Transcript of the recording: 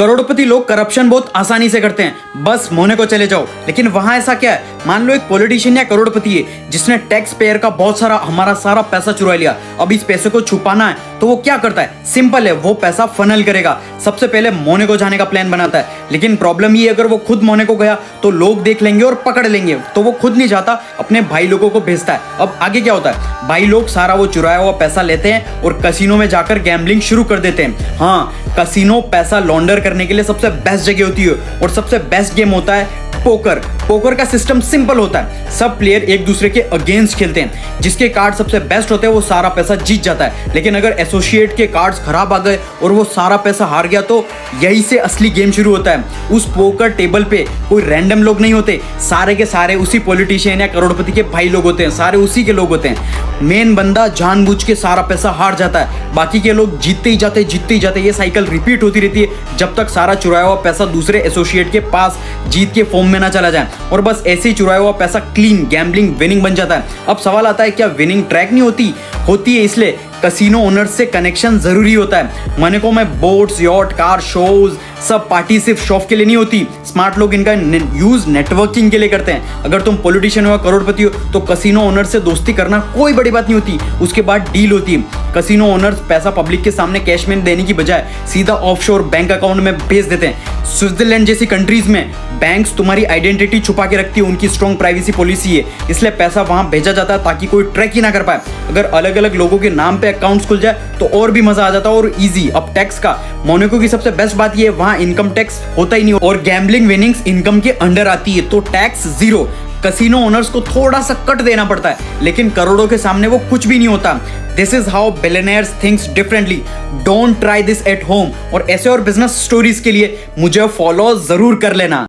करोड़पति लोग करप्शन बहुत आसानी से करते हैं, बस मोनाको चले जाओ। लेकिन वहां ऐसा क्या है, मान लो एक पॉलिटिशियन या करोड़पति है जिसने टैक्स पेयर का बहुत सारा हमारा सारा पैसा चुरा लिया। अब इस पैसे को छुपाना है तो वो क्या करता है, सिंपल है, वो पैसा फनल करेगा। सबसे पहले मोनाको जाने का प्लान बनाता है। लेकिन प्रॉब्लम ये, अगर वो खुद मोनाको गया तो लोग देख लेंगे और पकड़ लेंगे, तो वो खुद नहीं जाता, अपने भाई लोगों को भेजता है। अब आगे क्या होता है, भाई लोग सारा वो चुराया हुआ पैसा लेते हैं और कसिनो में जाकर गैम्बलिंग शुरू कर देते हैं। हाँ, कसिनो पैसा लॉन्डर करने के लिए सबसे बेस्ट जगह होती है और सबसे बेस्ट गेम होता है पोकर। पोकर का सिस्टम सिंपल होता है, सब प्लेयर एक दूसरे के अगेंस्ट खेलते हैं, जिसके कार्ड सबसे बेस्ट होते हैं वो सारा पैसा जीत जाता है। लेकिन अगर एसोसिएट के कार्ड्स खराब आ गए और वो सारा पैसा हार गया तो यही से असली गेम शुरू होता है। उस पोकर टेबल पे कोई रैंडम लोग नहीं होते, सारे के सारे उसी पॉलिटिशियन या करोड़पति के भाई लोग होते हैं, सारे उसी के लोग होते हैं। मेन बंदा जानबूझ के सारा पैसा हार जाता है, बाकी के लोग जीतते ही जाते। ये साइकिल रिपीट होती रहती है जब तक सारा चुराया हुआ पैसा दूसरे एसोसिएट के पास जीत के फॉर्म में ना चला जाए, और बस ऐसे ही चुराया हुआ पैसा क्लीन गैम्बलिंग विनिंग बन जाता है। अब सवाल आता है, क्या विनिंग ट्रैक नहीं होती है, इसलिए कसिनो ओनर्स से कनेक्शन जरूरी होता है। मोनाको में बोट्स, यॉट, कार, शोज, सब पार्टी सिर्फ शौक के लिए नहीं होती। स्मार्ट लोग इनका यूज नेटवर्किंग के लिए करते हैं। अगर तुम पॉलिटिशियन हो, करोड़पति हो, तो कसिनो ओनर से दोस्ती करना कोई बड़ी बात नहीं होती, उसके बाद डील होती है। कसिनो ओनर्स पैसा पब्लिक के सामने कैश में देने की बजाय सीधा ऑफशोर बैंक अकाउंट में भेज देते हैं। स्विट्जरलैंड जैसी कंट्रीज में बैंक्स तुम्हारी आइडेंटिटी छुपा के रखती है, उनकी स्ट्रॉन्ग प्राइवेसी पॉलिसी है, इसलिए पैसा वहां भेजा जाता है ताकि कोई ट्रैक ही ना कर पाए। अगर अलग अलग लोगों के नाम पे अकाउंट्स खुल जाए तो और भी मजा आ जाता है और इजी। अब टैक्स का मोनाको की सबसे बेस्ट बात ये है, वहां इनकम टैक्स होता ही नहीं और गैम्बलिंग विनिंग्स इनकम के अंडर आती है, तो टैक्स जीरो। कसिनो ओनर्स को थोड़ा सा कट देना पड़ता है, लेकिन करोड़ों के सामने वो कुछ भी नहीं होता। This is how billionaires thinks differently. Don't try this at home. और ऐसे और बिजनेस स्टोरीज के लिए मुझे फॉलो जरूर कर लेना।